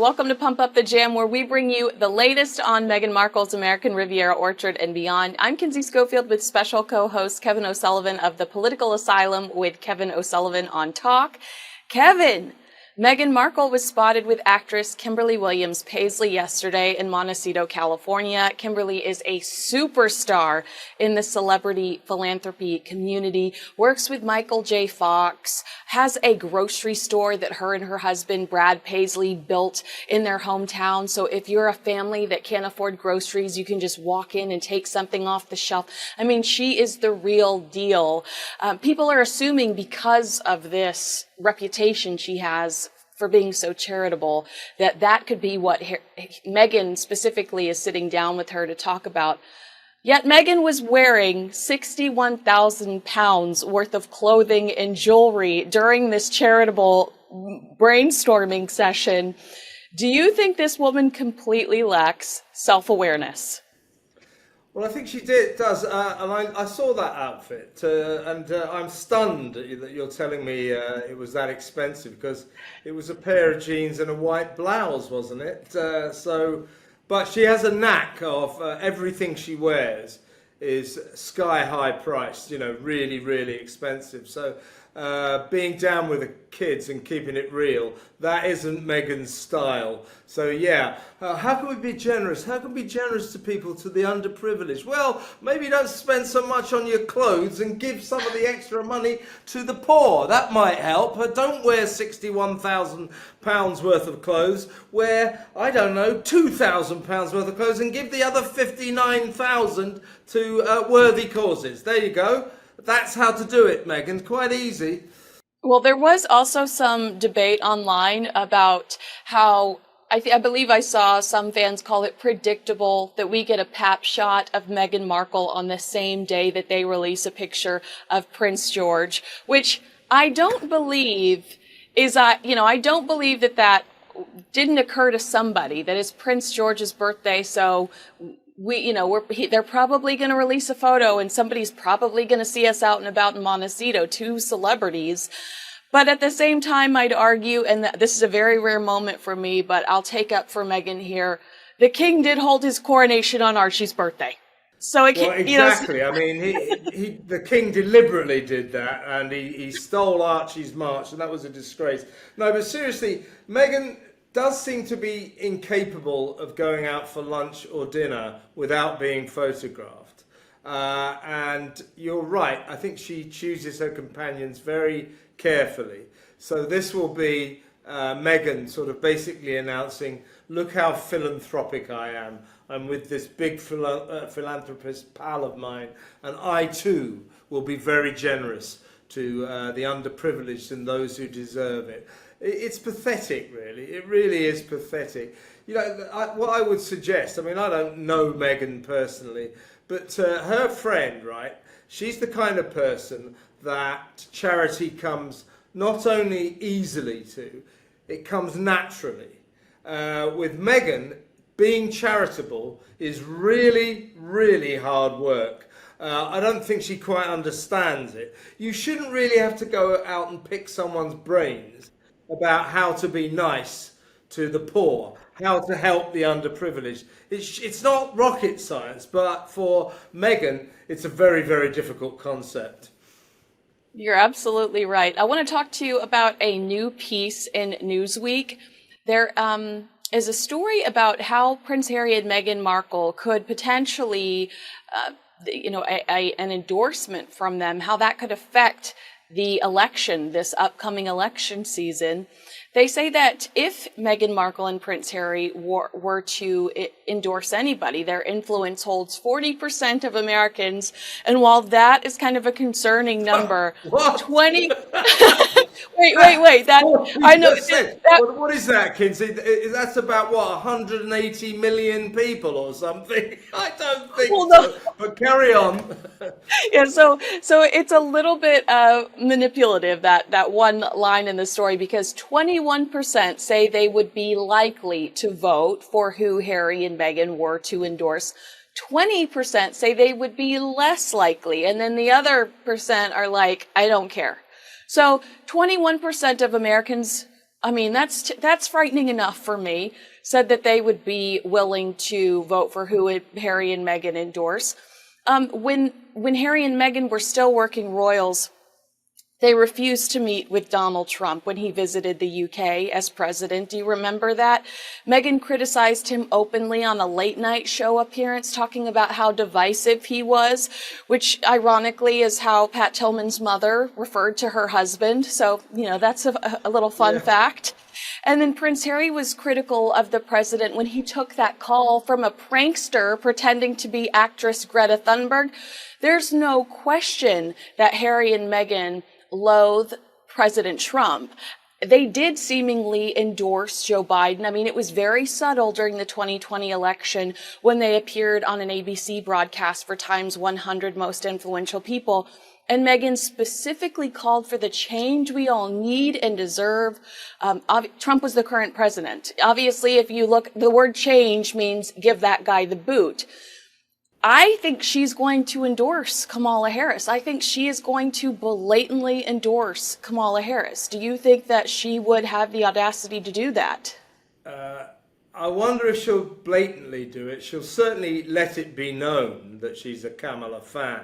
Welcome to Pump Up the Jam, where we bring you the latest on Meghan Markle's American Riviera Orchard and beyond. I'm Kinsey Schofield with special co-host Kevin O'Sullivan of The Political Asylum with Kevin O'Sullivan on Talk. Kevin, Meghan Markle was spotted with actress Kimberly Williams Paisley yesterday in Montecito, California. Kimberly is a superstar in the celebrity philanthropy community, works with Michael J. Fox, has a grocery store that her and her husband, Brad Paisley, built in their hometown. So if you're a family that can't afford groceries, you can just walk in and take something off the shelf. I mean, she is the real deal. People are assuming because of this reputation she has for being so charitable, that could be what Meghan specifically is sitting down with her to talk about. Yet Meghan was wearing 61,000 pounds worth of clothing and jewelry during this charitable brainstorming session. Do you think this woman completely lacks self-awareness? Well, I think she does, and I saw that outfit, and I'm stunned that you're telling me it was that expensive, because it was a pair of jeans and a white blouse, wasn't it? But she has a knack of everything she wears is sky-high priced, really, really expensive. So being down with the kids and keeping it real, that isn't Meghan's style. So yeah, how can we be generous? How can we be generous to people, to the underprivileged? Well, maybe don't spend so much on your clothes and give some of the extra money to the poor. That might help. But don't wear 61,000 pounds worth of clothes. Wear, I don't know, 2,000 pounds worth of clothes and give the other 59,000 to worthy causes. There you go. That's how to do it, Meghan. Quite easy. Well, there was also some debate online about how I believe I saw some fans call it predictable that we get a pap shot of Meghan Markle on the same day that they release a picture of Prince George, which I don't believe I don't believe that didn't occur to somebody. That is Prince George's birthday, so they're probably going to release a photo and somebody's probably going to see us out and about in Montecito, two celebrities. But at the same time, I'd argue, and this is a very rare moment for me, but I'll take up for Meghan here. The king did hold his coronation on Archie's birthday. So exactly. I mean, the king deliberately did that, and he stole Archie's march, and that was a disgrace. No, but seriously, Meghan does seem to be incapable of going out for lunch or dinner without being photographed. And you're right, I think she chooses her companions very carefully. So this will be Meghan sort of basically announcing, look how philanthropic I am. I'm with this big philanthropist pal of mine, and I too will be very generous to the underprivileged and those who deserve it. It's pathetic, really. It really is pathetic. What I would suggest, I mean, I don't know Meghan personally, but her friend, right, she's the kind of person that charity comes not only easily to, it comes naturally. With Meghan, being charitable is really, really hard work. I don't think she quite understands it. You shouldn't really have to go out and pick someone's brains about how to be nice to the poor, how to help the underprivileged. It's not rocket science, but for Meghan, it's a very, very difficult concept. You're absolutely right. I want to talk to you about a new piece in Newsweek. There is a story about how Prince Harry and Meghan Markle could potentially, an endorsement from them, how that could affect the election, this upcoming election season. They say that if Meghan Markle and Prince Harry were to endorse anybody, their influence holds 40% of Americans. And while that is kind of a concerning number, What? 20. wait. That I know. What is that, Kinsey? That's about what, 180 million people or something? I don't think so. But carry on. Yeah, so it's a little bit manipulative, that one line in the story, because 21% say they would be likely to vote for who Harry and Meghan were to endorse. 20% say they would be less likely, and then the other percent are like, I don't care. So 21% of Americans I mean, that's frightening enough for me. Said that they would be willing to vote for who Harry and Meghan endorse. When Harry and Meghan were still working royals, they refused to meet with Donald Trump when he visited the UK as president. Do you remember that? Meghan criticized him openly on a late night show appearance, talking about how divisive he was, which ironically is how Pat Tillman's mother referred to her husband. So, that's a little fun fact. And then Prince Harry was critical of the president when he took that call from a prankster pretending to be actress Greta Thunberg. There's no question that Harry and Meghan loathe President Trump. They did seemingly endorse Joe Biden. I mean, it was very subtle during the 2020 election when they appeared on an ABC broadcast for Time's 100 Most Influential People. And Meghan specifically called for the change we all need and deserve. Trump was the current president. Obviously, if you look, the word change means give that guy the boot. I think she's going to endorse Kamala Harris. I think she is going to blatantly endorse Kamala Harris. Do you think that she would have the audacity to do that? I wonder if she'll blatantly do it. She'll certainly let it be known that she's a Kamala fan.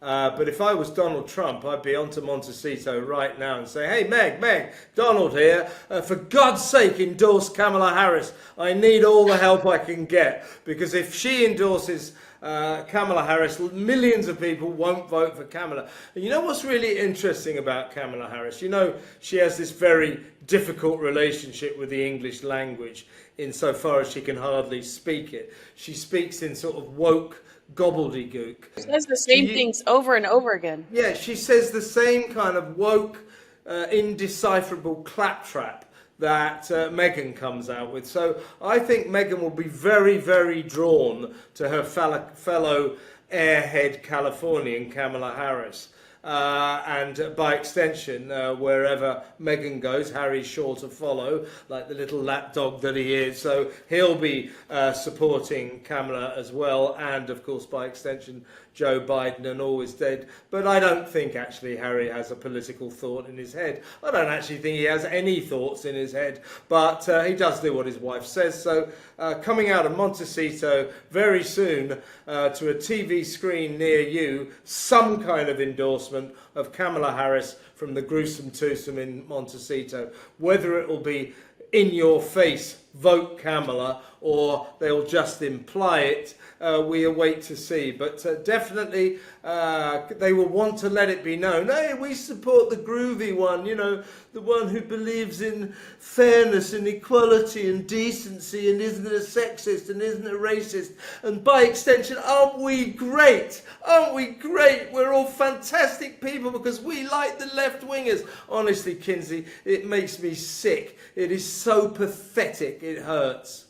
But if I was Donald Trump, I'd be onto Montecito right now and say, hey, Meg, Donald here. For God's sake, endorse Kamala Harris. I need all the help I can get. Because if she endorses Kamala Harris, millions of people won't vote for Kamala. And you know what's really interesting about Kamala Harris? She has this very difficult relationship with the English language insofar as she can hardly speak it. She speaks in sort of woke gobbledygook. She says the same things over and over again. Yeah, she says the same kind of woke, indecipherable claptrap that Meghan comes out with. So I think Meghan will be very, very drawn to her fellow airhead Californian, Kamala Harris. And by extension, wherever Meghan goes, Harry's sure to follow, like the little lapdog that he is. So he'll be supporting Kamala as well, and of course, by extension, Joe Biden and all is dead. But I don't think actually Harry has a political thought in his head. I don't actually think he has any thoughts in his head, but he does do what his wife says. So coming out of Montecito very soon to a TV screen near you, some kind of endorsement of Kamala Harris from the gruesome twosome in Montecito. Whether it will be in your face, vote Kamala, or they'll just imply it, we await to see. But definitely they will want to let it be known, hey, we support the groovy one, the one who believes in fairness and equality and decency and isn't a sexist and isn't a racist. And by extension, aren't we great? Aren't we great? We're all fantastic people because we like the left-wingers. Honestly, Kinsey, it makes me sick. It is so pathetic, it hurts.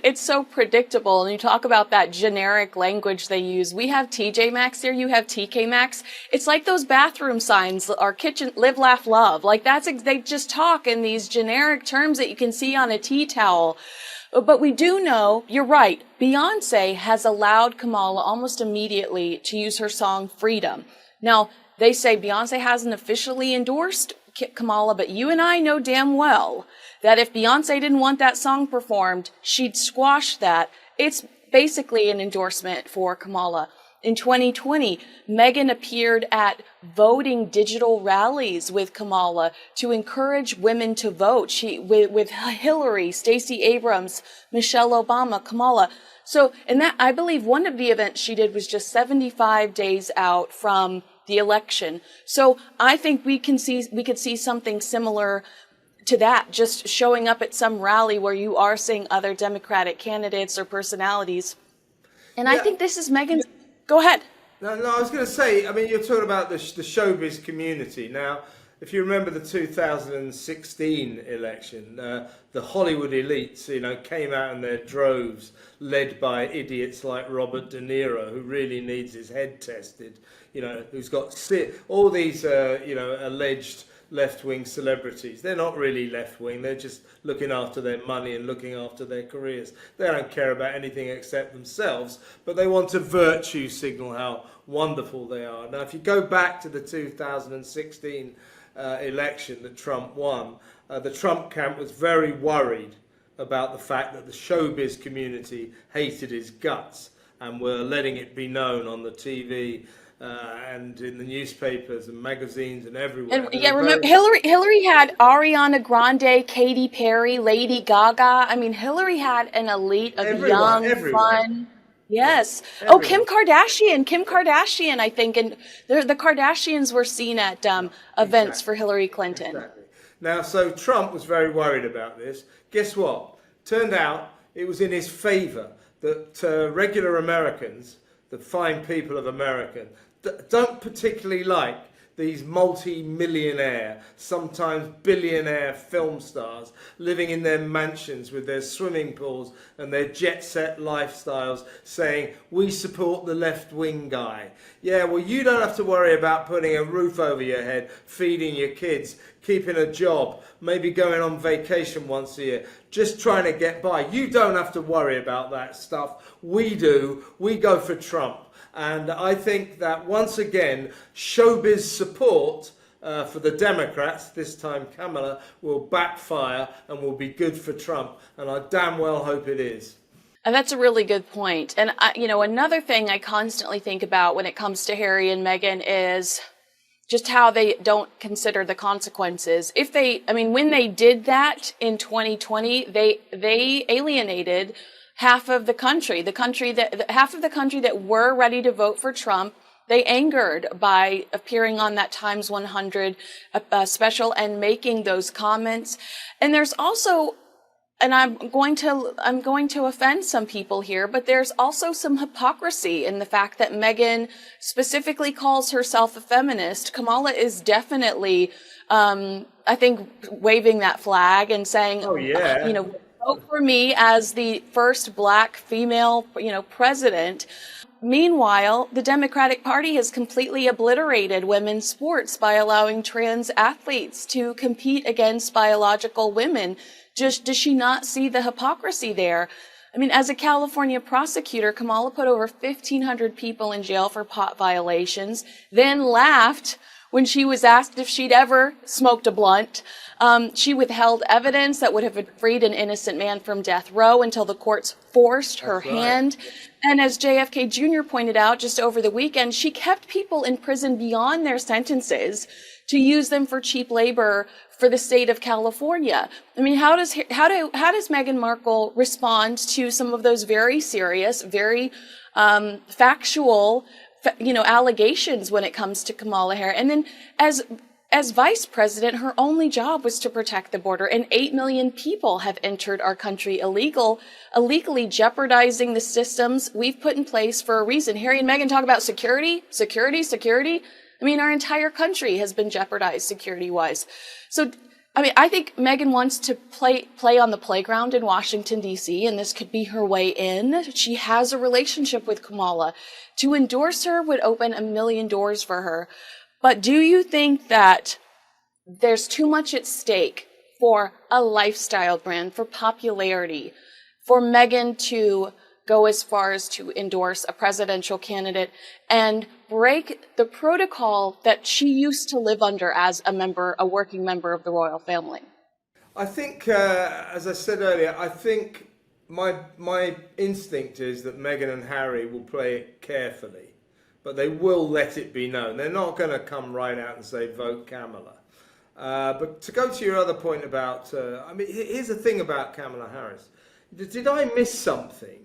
It's so predictable. And you talk about that generic language they use. We have TJ Maxx here. You have TK Maxx. It's like those bathroom signs or kitchen, live, laugh, love. Like they just talk in these generic terms that you can see on a tea towel. But we do know, you're right, Beyonce has allowed Kamala almost immediately to use her song Freedom. Now, they say Beyonce hasn't officially endorsed Kamala, but you and I know damn well that if Beyonce didn't want that song performed, she'd squash that. It's basically an endorsement for Kamala. In 2020, Meghan appeared at voting digital rallies with Kamala to encourage women to vote. With Hillary, Stacey Abrams, Michelle Obama, Kamala. So, and that, I believe one of the events she did was just 75 days out from the election. So I think we could see something similar to that, just showing up at some rally where you are seeing other Democratic candidates or personalities. And I think this is Meghan's. Go ahead. No, I was going to say, I mean, you're talking about the showbiz community. Now, if you remember the 2016 election, the Hollywood elites, came out in their droves, led by idiots like Robert De Niro, who really needs his head tested, who's got all these, alleged left-wing celebrities. They're not really left-wing. They're just looking after their money and looking after their careers. They don't care about anything except themselves, but they want to virtue signal how wonderful they are. Now, if you go back to the 2016 election that Trump won, the Trump camp was very worried about the fact that the showbiz community hated his guts and were letting it be known on the TV and in the newspapers and magazines and everywhere. And yeah, remember Hillary had Ariana Grande, Katy Perry, Lady Gaga. I mean, Hillary had an elite of young, fun. Yes. Oh, Kim Kardashian, I think, and the Kardashians were seen at events for Hillary Clinton. Exactly. Now, so Trump was very worried about this. Guess what? Turned out it was in his favor that regular Americans, the fine people of America, don't particularly like these multi-millionaire, sometimes billionaire film stars living in their mansions with their swimming pools and their jet-set lifestyles saying, we support the left-wing guy. Yeah, well, you don't have to worry about putting a roof over your head, feeding your kids, keeping a job, maybe going on vacation once a year, just trying to get by. You don't have to worry about that stuff. We do. We go for Trump. And I think that once again, showbiz support for the Democrats, this time Kamala, will backfire and will be good for Trump. And I damn well hope it is. And that's a really good point. And, another thing I constantly think about when it comes to Harry and Meghan is just how they don't consider the consequences. When they did that in 2020, they alienated half of the country that were ready to vote for Trump. They angered by appearing on that Times 100 special and making those comments. And there's also, and I'm going to offend some people here, but there's also some hypocrisy in the fact that Meghan specifically calls herself a feminist. Kamala is definitely, I think, waving that flag and saying, oh, yeah. Vote for me as the first black female, president. Meanwhile, the Democratic Party has completely obliterated women's sports by allowing trans athletes to compete against biological women. Does she not see the hypocrisy there? I mean, as a California prosecutor, Kamala put over 1,500 people in jail for pot violations, then laughed when she was asked if she'd ever smoked a blunt. She withheld evidence that would have freed an innocent man from death row until the courts forced her hand. And as JFK Jr. pointed out just over the weekend, she kept people in prison beyond their sentences to use them for cheap labor for the state of California. I mean, how does Meghan Markle respond to some of those very serious, very factual, allegations when it comes to Kamala Harris? And then as vice president, her only job was to protect the border, and 8 million people have entered our country illegally jeopardizing the systems we've put in place for a reason. Harry and Meghan talk about security. I mean, our entire country has been jeopardized security-wise. So, I think Meghan wants to play on the playground in Washington, D.C., and this could be her way in. She has a relationship with Kamala. To endorse her would open a million doors for her. But do you think that there's too much at stake for a lifestyle brand, for popularity, for Meghan to go as far as to endorse a presidential candidate and break the protocol that she used to live under as a working member of the royal family? I think, as I said earlier, I think my instinct is that Meghan and Harry will play it carefully. But they will let it be known. They're not going to come right out and say, vote Kamala. But to go to your other point about, here's the thing about Kamala Harris. Did I miss something?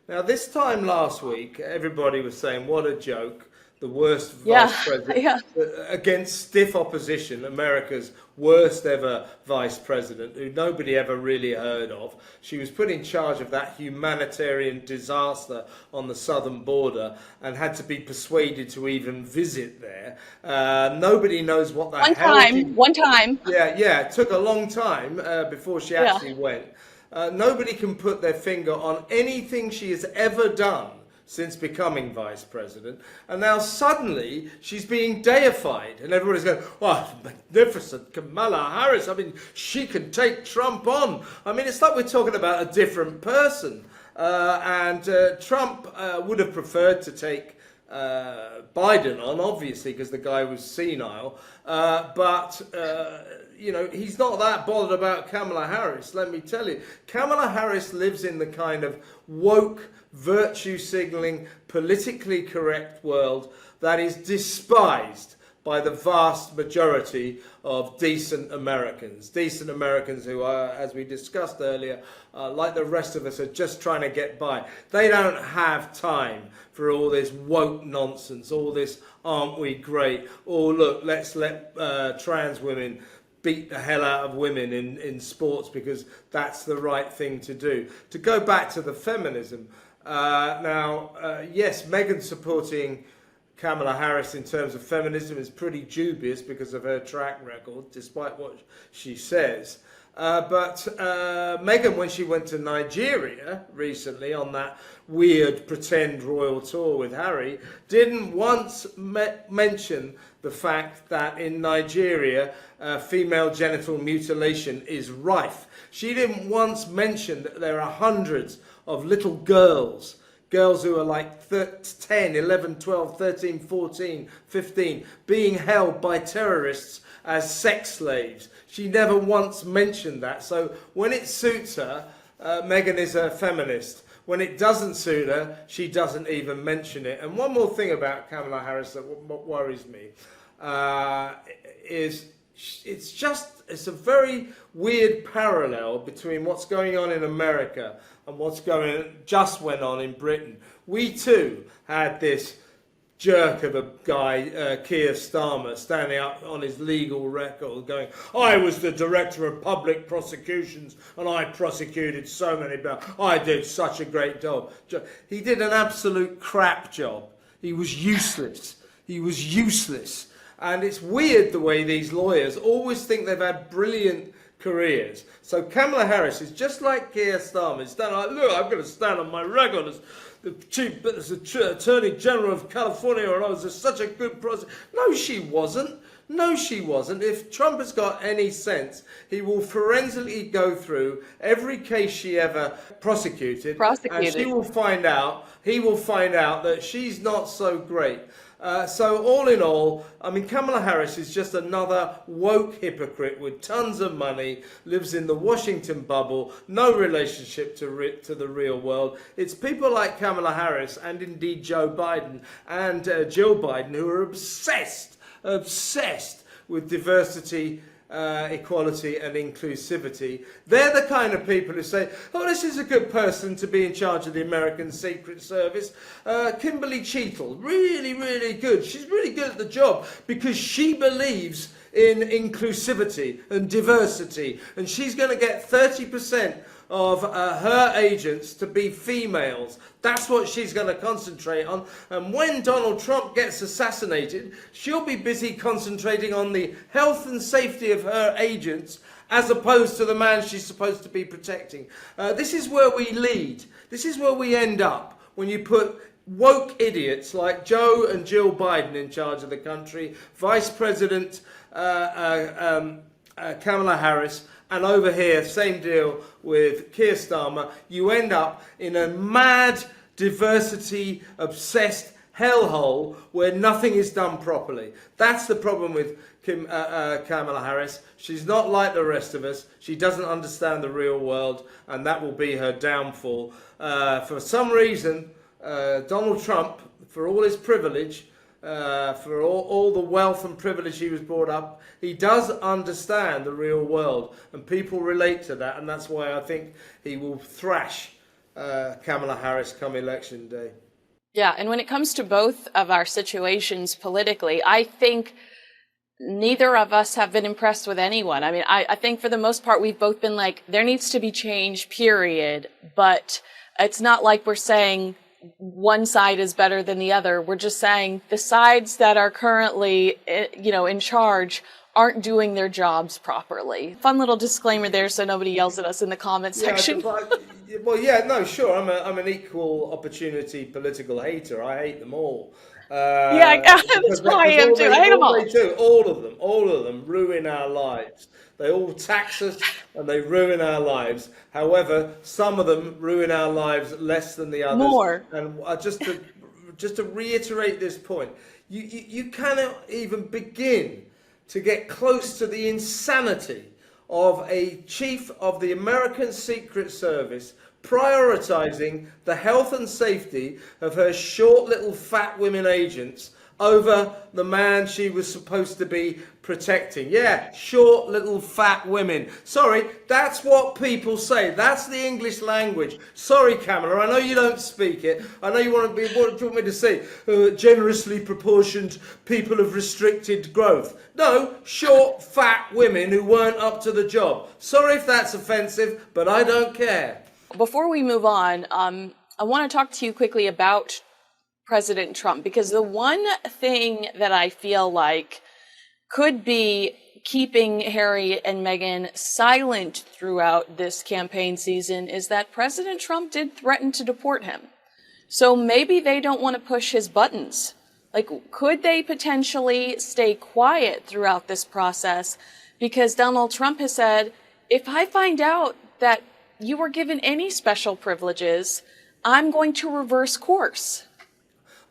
Now, this time last week, everybody was saying, what a joke. The worst vice president against stiff opposition, America's worst ever vice president, who nobody ever really heard of. She was put in charge of that humanitarian disaster on the southern border and had to be persuaded to even visit there. Nobody knows what that One time. Yeah, it took a long time before she actually went. Nobody can put their finger on anything she has ever done since becoming vice president, and now suddenly she's being deified, and everybody's going, "Oh, magnificent Kamala Harris! I mean, she can take Trump on." I mean, it's like we're talking about a different person, and Trump would have preferred to take Biden on, obviously, because the guy was senile. But he's not that bothered about Kamala Harris, let me tell you. Kamala Harris lives in the kind of woke, virtue signaling, politically correct world that is despised by the vast majority of decent Americans who are, as we discussed earlier, like the rest of us, are just trying to get by. They don't have time for all this woke nonsense, all this aren't we great, or look, let's let trans women beat the hell out of women in sports because that's the right thing to do. To go back to the feminism, yes, Meghan supporting Kamala Harris in terms of feminism is pretty dubious because of her track record, despite what she says. But Meghan, when she went to Nigeria recently on that weird pretend royal tour with Harry, didn't once mention the fact that in Nigeria female genital mutilation is rife. She didn't once mention that there are hundreds of little girls who are like 10, 11, 12, 13, 14, 15, being held by terrorists as sex slaves. She never once mentioned that. So when it suits her, Meghan is a feminist. When it doesn't suit her, she doesn't even mention it. And one more thing about Kamala Harris that worries me is it's a very weird parallel between what's going on in America and what's just went on in Britain. We too had this jerk of a guy, Keir Starmer, standing up on his legal record going, I was the director of public prosecutions and I prosecuted so many people. I did such a great job. He did an absolute crap job. He was useless. And it's weird the way these lawyers always think they've had brilliant careers. So Kamala Harris is just like Keir Starmer. He's standing like, look, I'm going to stand on my record as the Attorney General of California, and I was such a good prosecutor. No, she wasn't. If Trump has got any sense, he will forensically go through every case she ever prosecuted. And he will find out that she's not so great. So all in all, I mean, Kamala Harris is just another woke hypocrite with tons of money, lives in the Washington bubble, no relationship to the real world. It's people like Kamala Harris and indeed Joe Biden and Jill Biden who are obsessed with diversity, equality and inclusivity. They're the kind of people who say, oh, this is a good person to be in charge of the American Secret Service. Kimberly Cheetle, really, really good. She's really good at the job because she believes in inclusivity and diversity, and she's going to get 30% of her agents to be females. That's what she's going to concentrate on. And when Donald Trump gets assassinated, she'll be busy concentrating on the health and safety of her agents as opposed to the man she's supposed to be protecting. This is where we lead. This is where we end up when you put woke idiots like Joe and Jill Biden in charge of the country, Vice President Kamala Harris, and over here, same deal with Keir Starmer. You end up in a mad, diversity-obsessed hellhole where nothing is done properly. That's the problem with Kamala Harris. She's not like the rest of us. She doesn't understand the real world, and that will be her downfall. For some reason, Donald Trump, for all his privilege, for all the wealth and privilege he was brought up, he does understand the real world, and people relate to that, and that's why I think he will thrash Kamala Harris come election day. Yeah, and when it comes to both of our situations politically, I think neither of us have been impressed with anyone. I mean, I think for the most part, we've both been like, there needs to be change, period, but it's not like we're saying one side is better than the other. We're just saying the sides that are currently, in charge aren't doing their jobs properly. Fun little disclaimer there so nobody yells at us in the comment section. I'm an equal opportunity political hater. I hate them all. That's why I am too. I hate them all. All of them ruin our lives. They all tax us and they ruin our lives. However, some of them ruin our lives less than the others. More. And just to just to reiterate this point, you cannot even begin to get close to the insanity of a chief of the American Secret Service prioritizing the health and safety of her short little fat women agents over the man she was supposed to be protecting. Yeah, short little fat women. Sorry, that's what people say. That's the English language. Sorry, Kamala, I know you don't speak it. I know you want to be, what do you want me to say? Generously proportioned people of restricted growth. No, short fat women who weren't up to the job. Sorry if that's offensive, but I don't care. Before we move on, I want to talk to you quickly about President Trump, because the one thing that I feel like could be keeping Harry and Meghan silent throughout this campaign season is that President Trump did threaten to deport him. So maybe they don't want to push his buttons. Like, could they potentially stay quiet throughout this process? Because Donald Trump has said, if I find out that you were given any special privileges, I'm going to reverse course.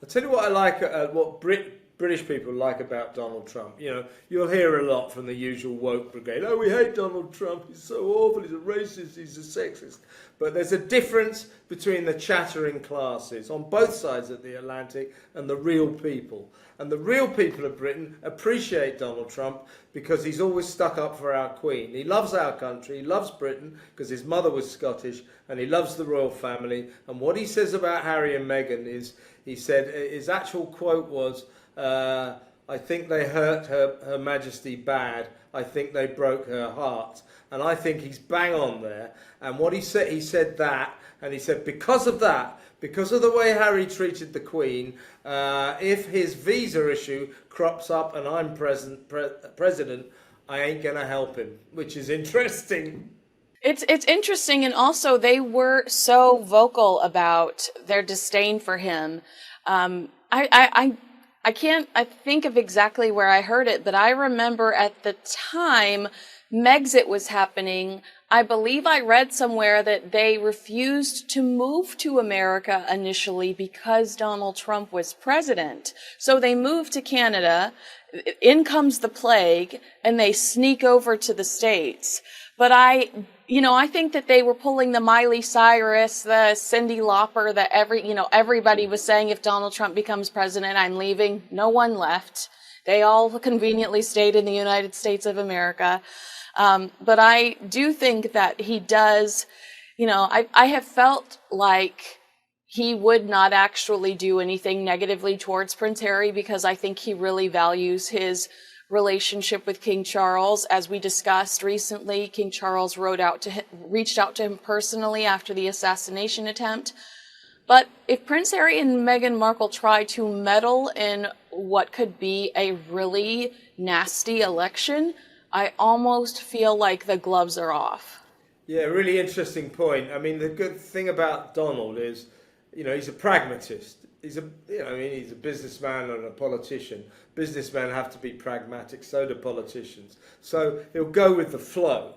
I'll tell you what I like, what British people like about Donald Trump. You know, you'll hear a lot from the usual woke brigade. Oh, we hate Donald Trump. He's so awful. He's a racist. He's a sexist. But there's a difference between the chattering classes on both sides of the Atlantic and the real people. And the real people of Britain appreciate Donald Trump because he's always stuck up for our Queen. He loves our country. He loves Britain because his mother was Scottish, and he loves the royal family. And what he says about Harry and Meghan is, he said, his actual quote was, I think they hurt her Majesty bad. I think they broke her heart. And I think he's bang on there. And what he said that, and he said because of that, because of the way Harry treated the Queen, if his visa issue crops up and I'm president, I ain't going to help him, which is interesting. It's interesting, and also they were so vocal about their disdain for him. I can't think of exactly where I heard it, but I remember at the time Megxit was happening, I believe I read somewhere that they refused to move to America initially because Donald Trump was president. So they moved to Canada, in comes the plague, and they sneak over to the States. But I think that they were pulling the Miley Cyrus, the Cyndi Lauper, that everybody was saying, if Donald Trump becomes president, I'm leaving. No one left. They all conveniently stayed in the United States of America. But I do think that he does, I have felt like he would not actually do anything negatively towards Prince Harry because I think he really values his relationship with King Charles. As we discussed recently, King Charles reached out to him personally after the assassination attempt. But if Prince Harry and Meghan Markle try to meddle in what could be a really nasty election, I almost feel like the gloves are off. Yeah, really interesting point. I mean, the good thing about Donald is, he's a pragmatist. He's a businessman and a politician. Businessmen have to be pragmatic, so do politicians. So he'll go with the flow.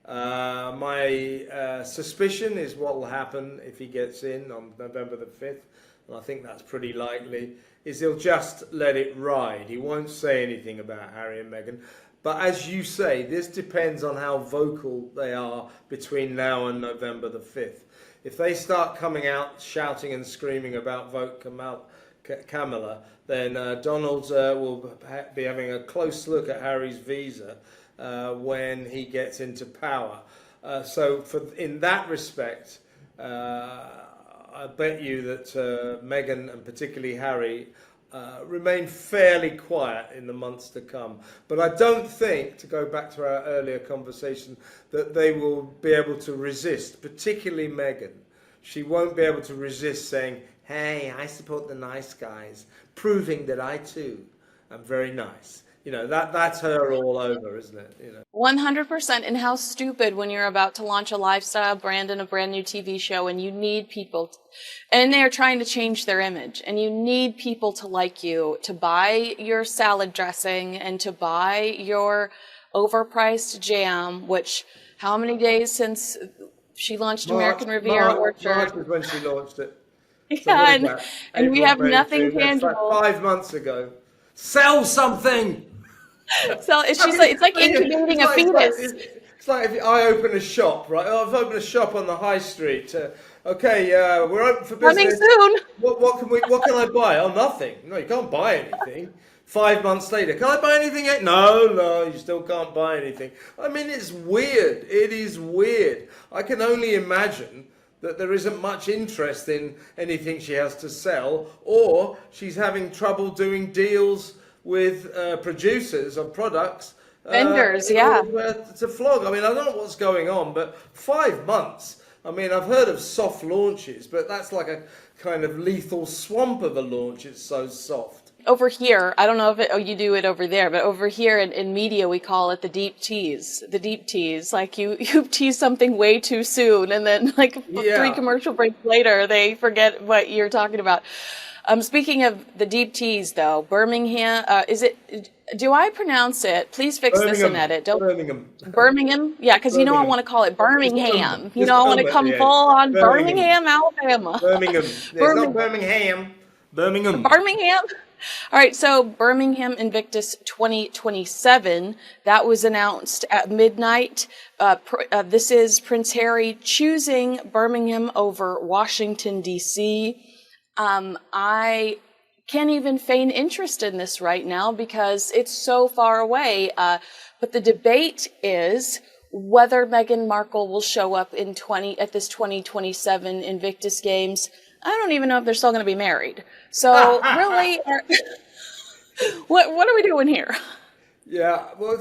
My suspicion is what will happen if he gets in on November the 5th, and I think that's pretty likely, is he'll just let it ride. He won't say anything about Harry and Meghan. But as you say, this depends on how vocal they are between now and November the 5th. If they start coming out shouting and screaming about vote Kamala, then Donald will be having a close look at Harry's visa when he gets into power. So in that respect, I bet you that Meghan and particularly Harry remain fairly quiet in the months to come. But I don't think, to go back to our earlier conversation, that they will be able to resist, particularly Meghan. She won't be able to resist saying, hey, I support the nice guys, proving that I too am very nice. That's her all over, isn't it? 100%. And how stupid when you're about to launch a lifestyle brand and a brand new TV show and you need people, and they're trying to change their image, and you need people to like you, to buy your salad dressing and to buy your overpriced jam, which how many days since she launched American Riviera Orchard? March was when she launched it. So what Yeah, is that? and we April, have May, nothing June. That's tangible. 5 months ago. Sell something. So I she's like, mean, it's like it's incubating a like it's like fetus. it's like if I open a shop, right? Oh, I've opened a shop on the high street. Okay, we're open for Coming business. soon. What can I buy? Oh, nothing. No, you can't buy anything. 5 months later, can I buy anything yet? No, no, you still can't buy anything. I mean, it's weird. It is weird. I can only imagine that there isn't much interest in anything she has to sell, or she's having trouble doing deals with producers of products Vendors, in yeah. order to flog. I mean, I don't know what's going on, but 5 months. I mean, I've heard of soft launches, but that's like a kind of lethal swamp of a launch. It's so soft. Over here, I don't know if you do it over there, but over here in media, we call it the deep tease. The deep tease. Like you tease something way too soon, and then like 3 Yeah. commercial breaks later, they forget what you're talking about. Speaking of the deep tease, though, Birmingham, do I pronounce it? Please fix this and Birmingham. edit. Don't Birmingham. Birmingham? Yeah, because I Birmingham. want to call it Just um. Birmingham. Just I want to at come the end. full on Birmingham. Birmingham, Alabama. Birmingham. It's not Birmingham. Birmingham. Birmingham. Birmingham. All right, so Birmingham Invictus 2027, that was announced at midnight. This is Prince Harry choosing Birmingham over Washington, D.C. I can't even feign interest in this right now because it's so far away. But the debate is whether Meghan Markle will show up at this 2027 Invictus Games. I don't even know if they're still going to be married. So really, what are we doing here? Yeah, well,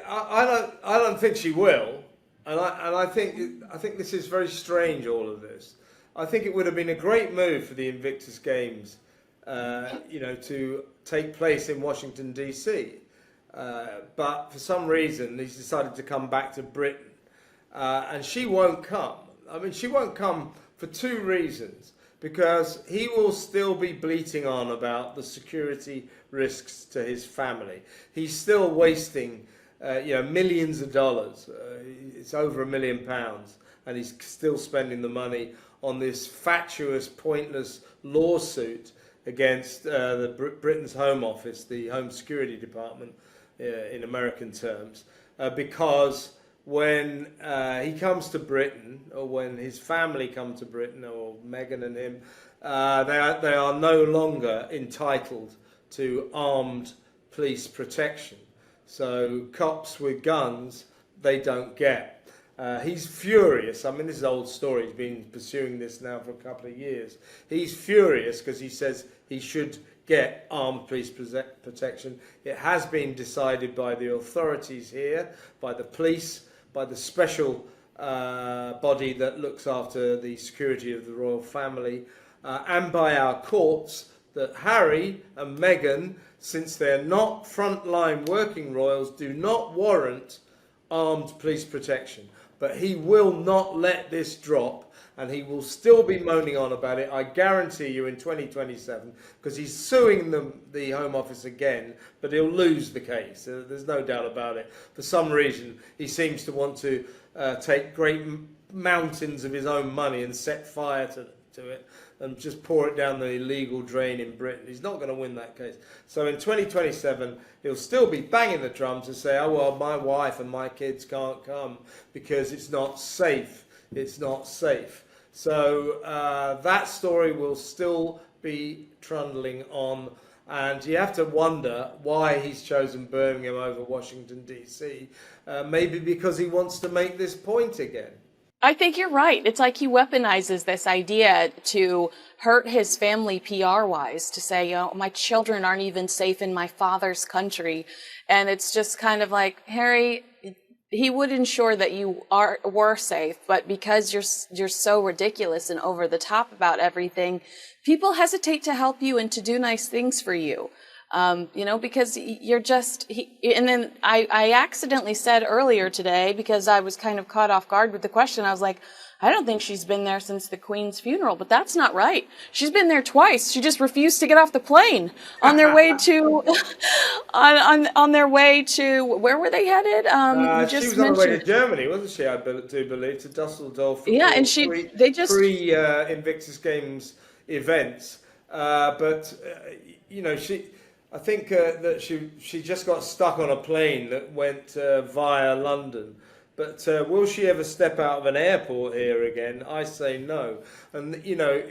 I don't think she will, and I think this is very strange. All of this, I think it would have been a great move for the Invictus Games, to take place in Washington D.C. But for some reason, he's decided to come back to Britain, and she won't come. I mean, she won't come for 2 reasons. Because he will still be bleating on about the security risks to his family. He's still wasting, millions of dollars. It's over £1 million, and he's still spending the money on this fatuous, pointless lawsuit against Britain's Home Office, the Home Security Department, in American terms, because when he comes to Britain, or when his family come to Britain, or Meghan and him, they are no longer entitled to armed police protection. So cops with guns, they don't get. He's furious. I mean, this is an old story. He's been pursuing this now for a couple of years. He's furious because he says he should get armed police protection. It has been decided by the authorities here, by the police, by the special body that looks after the security of the royal family, and by our courts, that Harry and Meghan, since they're not frontline working royals, do not warrant armed police protection. But he will not let this drop, and he will still be moaning on about it, I guarantee you, in 2027, because he's suing the Home Office again, but he'll lose the case. There's no doubt about it. For some reason, he seems to want to take great mountains of his own money and set fire to it and just pour it down the illegal drain in Britain. He's not going to win that case. So in 2027, he'll still be banging the drums and say, oh, well, my wife and my kids can't come because it's not safe. It's not safe. So that story will still be trundling on. And you have to wonder why he's chosen Birmingham over Washington, D.C. Maybe because he wants to make this point again. I think you're right. It's like he weaponizes this idea to hurt his family PR-wise, to say, my children aren't even safe in my father's country. And it's just kind of like, Harry, he would ensure that you were safe, but because you're so ridiculous and over the top about everything, people hesitate to help you and to do nice things for you. Because you're just, and then I accidentally said earlier today, because I was kind of caught off guard with the question, I was like, I don't think she's been there since the Queen's funeral, but that's not right. She's been there twice. She just refused to get off the plane on their way to, on their way to, where were they headed? She was on her way to Germany, wasn't she? I do believe, to Dusseldorf. Yeah, and they just pre Invictus Games events. You know, I think that she just got stuck on a plane that went via London. But will she ever step out of an airport here again? I say no. And, you know,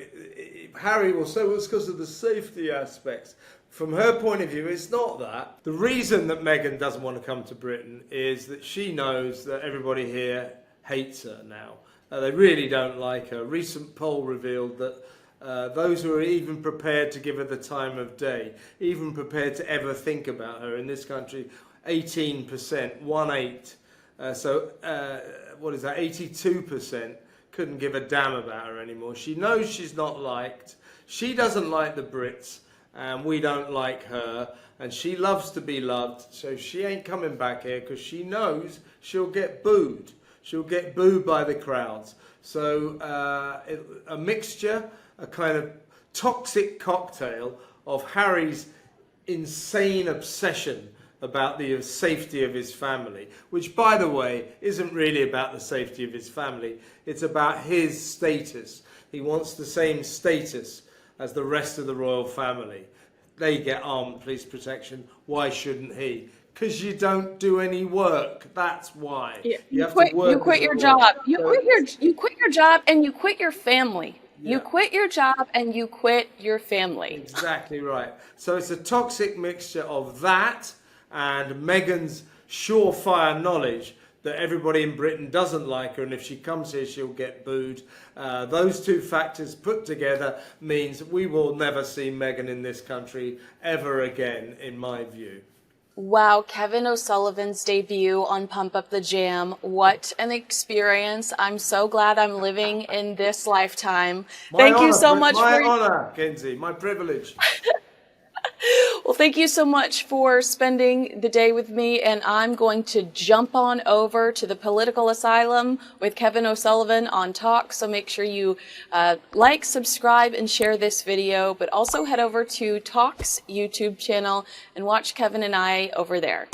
Harry will say, well, it's because of the safety aspects. From her point of view, it's not that. The reason that Meghan doesn't want to come to Britain is that she knows that everybody here hates her now. They really don't like her. A recent poll revealed that those who are even prepared to give her the time of day, even prepared to ever think about her in this country, 18%, 1/8. What is that? 82% couldn't give a damn about her anymore. She knows she's not liked. She doesn't like the Brits, and we don't like her. And she loves to be loved, so she ain't coming back here because she knows she'll get booed. She'll get booed by the crowds. So a mixture, a kind of toxic cocktail of Harry's insane obsession about the safety of his family, which, by the way, isn't really about the safety of his family. It's about his status. He wants the same status as the rest of the royal family. They get armed police protection. Why shouldn't he? Because you don't do any work. That's why. Yeah. You have to work. You quit your job. You quit your job and you quit your family. Yeah. You quit your job and you quit your family. Exactly right. So it's a toxic mixture of that and Meghan's surefire knowledge that everybody in Britain doesn't like her, and if she comes here, she'll get booed. Those two factors put together means we will never see Meghan in this country ever again, in my view. Wow, Kevin O'Sullivan's debut on Pump Up the Jam. What an experience. I'm so glad I'm living in this lifetime. Thank you so much. My honor, Kinsey, my privilege. Well, thank you so much for spending the day with me, and I'm going to jump on over to the Political Asylum with Kevin O'Sullivan on Talk, so make sure you like, subscribe, and share this video, but also head over to Talk's YouTube channel and watch Kevin and I over there.